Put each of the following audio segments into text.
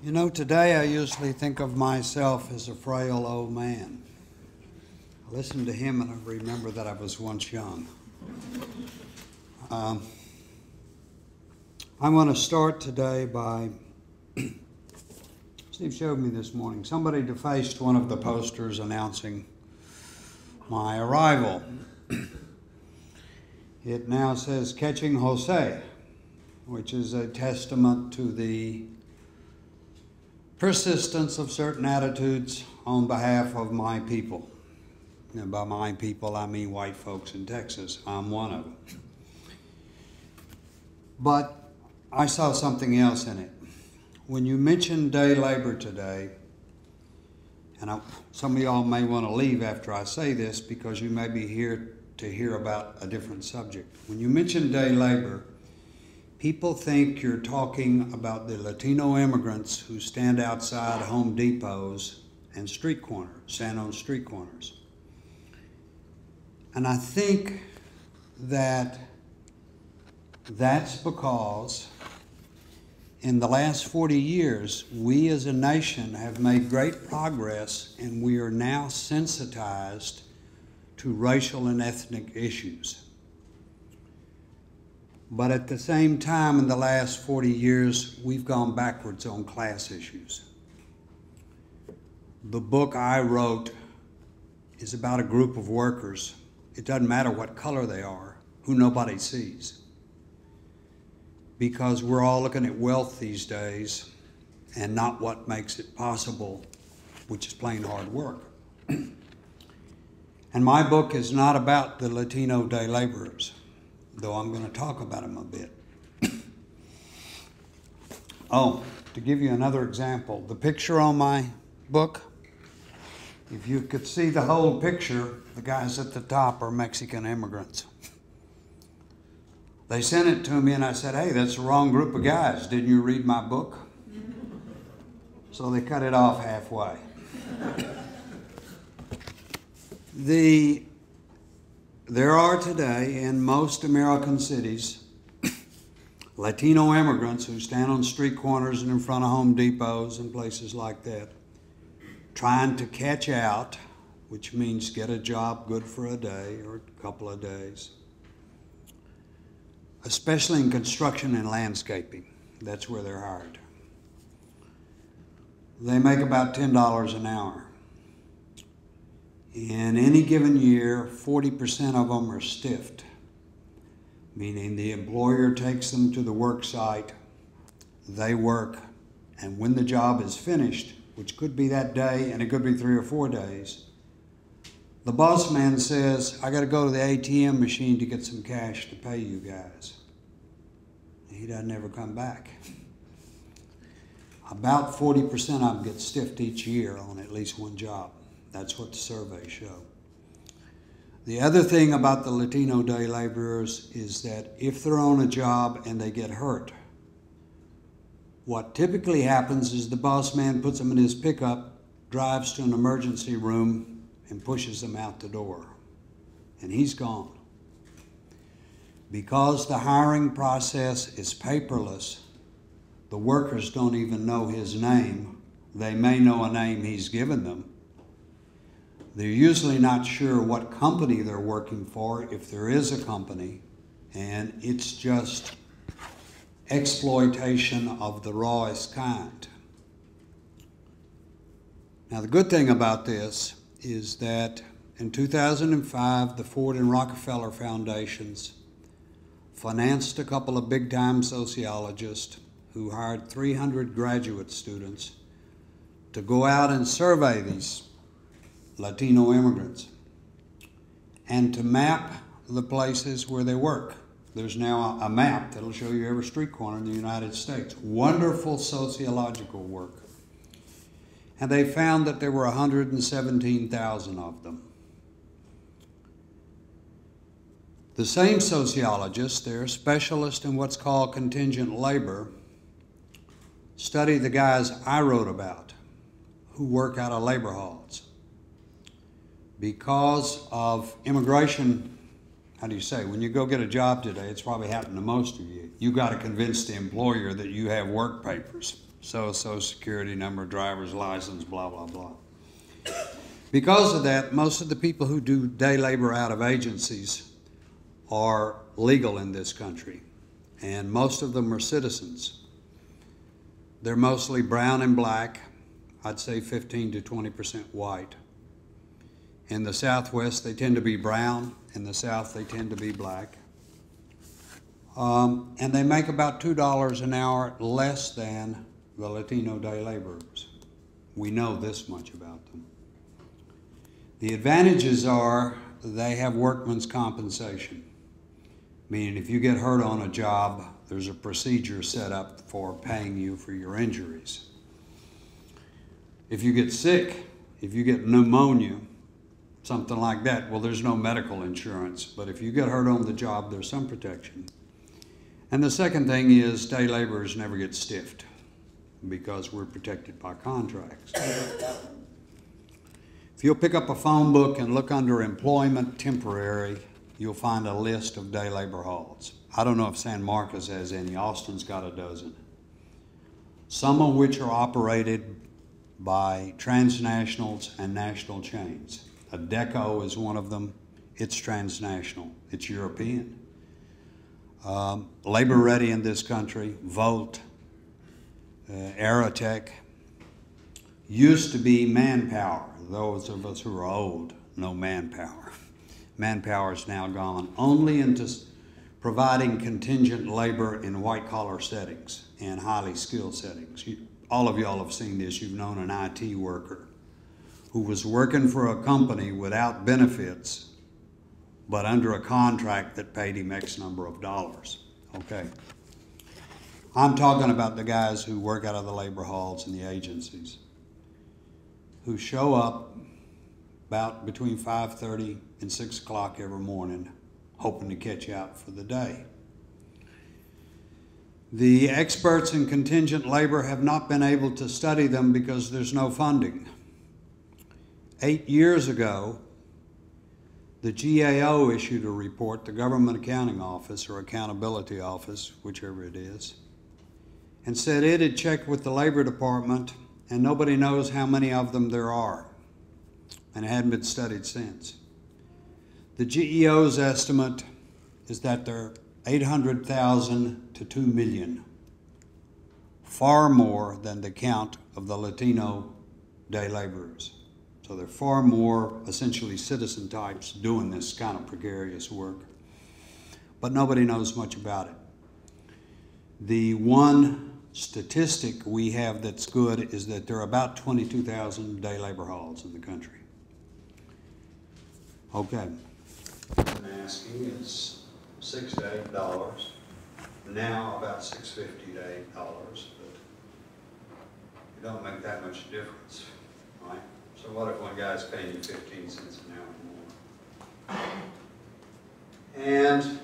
You know, today I usually think of myself as a frail old man. I listen to him and I remember that I was once young. I want to start today by, Steve showed me this morning, somebody defaced one of the posters announcing my arrival. It now says Catching Jose, which is a testament to the persistence of certain attitudes on behalf of my people. And by my people, I mean white folks in Texas. I'm one of them. But I saw something else in it. When you mention day labor today, and some of y'all may want to leave after I say this because you may be here to hear about a different subject. When you mention day labor, people think you're talking about the Latino immigrants who stand outside Home Depots and street corners, stand on street corners. And I think that that's because in the last 40 years, we as a nation have made great progress and we are now sensitized to racial and ethnic issues. But at the same time, in the last 40 years, we've gone backwards on class issues. The book I wrote is about a group of workers. It doesn't matter what color they are, who nobody sees. Because we're all looking at wealth these days and not what makes it possible, which is plain hard work. And my book is not about the Latino day laborers, though I'm going to talk about them a bit. Oh, to give you another example, the picture on my book, if you could see the whole picture, the guys at the top are Mexican immigrants. They sent it to me and I said, hey, that's the wrong group of guys. Didn't you read my book? So they cut it off halfway. There are today in most American cities Latino immigrants who stand on street corners and in front of Home Depots and places like that, trying to catch out, which means get a job good for a day or a couple of days, especially in construction and landscaping. That's where they're hired. They make about $10 an hour. In any given year, 40% of them are stiffed, meaning the employer takes them to the work site, they work, and when the job is finished, which could be that day and it could be 3 or 4 days, the boss man says, I got to go to the ATM machine to get some cash to pay you guys. He doesn't ever come back. About 40% of them get stiffed each year on at least one job. That's what the surveys show. The other thing about the Latino day laborers is that if they're on a job and they get hurt, what typically happens is the boss man puts them in his pickup, drives to an emergency room, and pushes them out the door. And he's gone. Because the hiring process is paperless, the workers don't even know his name. They may know a name he's given them. They're usually not sure what company they're working for, if there is a company, and it's just exploitation of the rawest kind. Now, the good thing about this is that in 2005, the Ford and Rockefeller Foundations financed a couple of big-time sociologists who hired 300 graduate students to go out and survey these Latino immigrants and to map the places where they work. There's now a map that'll show you every street corner in the United States. Wonderful sociological work. And they found that there were 117,000 of them. The same sociologists, they're specialists in what's called contingent labor, study the guys I wrote about who work out of labor halls. Because of immigration, how do you say, when you go get a job today, it's probably happened to most of you, you got to convince the employer that you have work papers. so Social Security number, driver's license, blah, blah, blah. Because of that, most of the people who do day labor out of agencies are legal in this country, and most of them are citizens. They're mostly brown and black, I'd say 15 to 20% white. In the Southwest, they tend to be brown. In the South, they tend to be black. And they make about $2 an hour less than the Latino day laborers. We know this much about them. The advantages are they have workman's compensation, meaning if you get hurt on a job, there's a procedure set up for paying you for your injuries. If you get sick, if you get pneumonia, something like that, well, there's no medical insurance, but if you get hurt on the job, there's some protection. And the second thing is day laborers never get stiffed because we're protected by contracts. If you'll pick up a phone book and look under employment temporary, you'll find a list of day labor halls. I don't know if San Marcos has any. Austin's got a dozen. Some of which are operated by transnationals and national chains. Adecco is one of them. It's transnational. It's European. Labor Ready in this country, Volt, Aerotech, used to be Manpower. Those of us who are old know Manpower. Manpower is now gone only into providing contingent labor in white-collar settings and highly skilled settings. All of y'all have seen this. You've known an IT worker who was working for a company without benefits, but under a contract that paid him X number of dollars. Okay. I'm talking about the guys who work out of the labor halls and the agencies, who show up about between 5:30 and 6 o'clock every morning, hoping to catch out for the day. The experts in contingent labor have not been able to study them because there's no funding. 8 years ago, the GAO issued a report, the Government Accounting Office or Accountability Office, whichever it is, and said it had checked with the Labor Department and nobody knows how many of them there are, and it hadn't been studied since. The GEO's estimate is that there are 800,000 to 2 million, far more than the count of the Latino day laborers. So there are far more essentially citizen types doing this kind of precarious work, but nobody knows much about it. The one statistic we have that's good is that there are about 22,000 day labor halls in the country. Okay. I'm asking is $6 to $8. Now about $6.50 to $8, but it don't make that much difference, right? So what if one guy's paying you 15 cents an hour more? And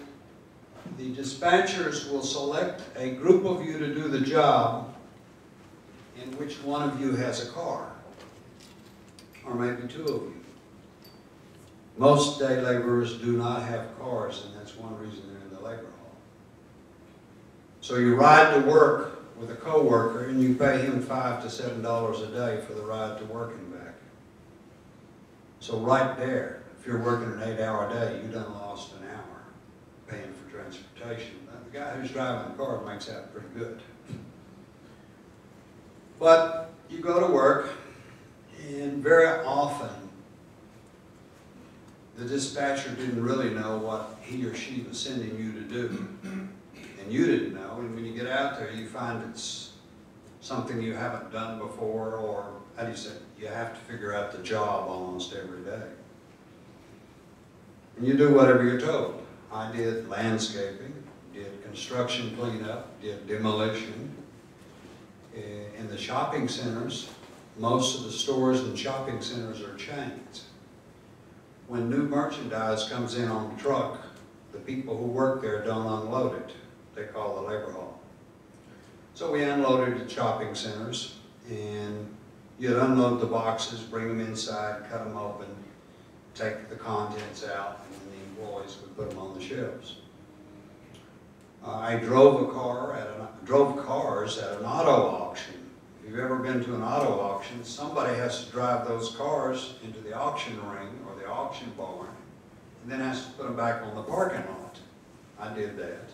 the dispatchers will select a group of you to do the job in which one of you has a car, or maybe two of you. Most day laborers do not have cars, and that's one reason they're in the labor hall. So you ride to work with a coworker, and you pay him $5 to $7 a day for the ride to work and back. So right there, if you're working an 8-hour day, you done lost an hour paying for transportation. Now, the guy who's driving the car makes out pretty good. But you go to work, and very often the dispatcher didn't really know what he or she was sending you to do. And you didn't know, and when you get out there, you find it's something you haven't done before, or, how do you say, you have to figure out the job almost every day. And you do whatever you're told. I did landscaping, did construction cleanup, did demolition. In the shopping centers, most of the stores and shopping centers are chains. When new merchandise comes in on the truck, the people who work there don't unload it. They call the labor hall. So we unloaded at shopping centers, and you'd unload the boxes, bring them inside, cut them open, take the contents out, and then the employees would put them on the shelves. I drove cars at an auto auction If you've ever been to an auto auction, somebody has to drive those cars into the auction ring or the auction barn, and then has to put them back on the parking lot. I did that.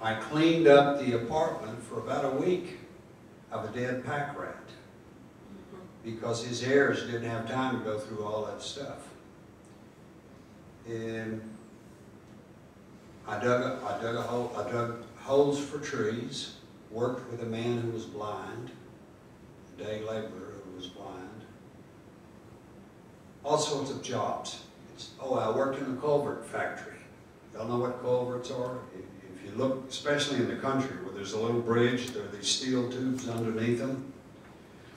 I cleaned up the apartment for about a week of a dead pack rat because his heirs didn't have time to go through all that stuff. And I dug holes for trees, worked with a man who was blind, a day laborer who was blind. All sorts of jobs. I worked in a culvert factory. Y'all know what culverts are? If you look, especially in the country where there's a little bridge, there are these steel tubes underneath them.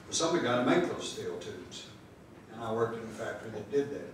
Well, somebody got to make those steel tubes. And I worked in a factory that did that.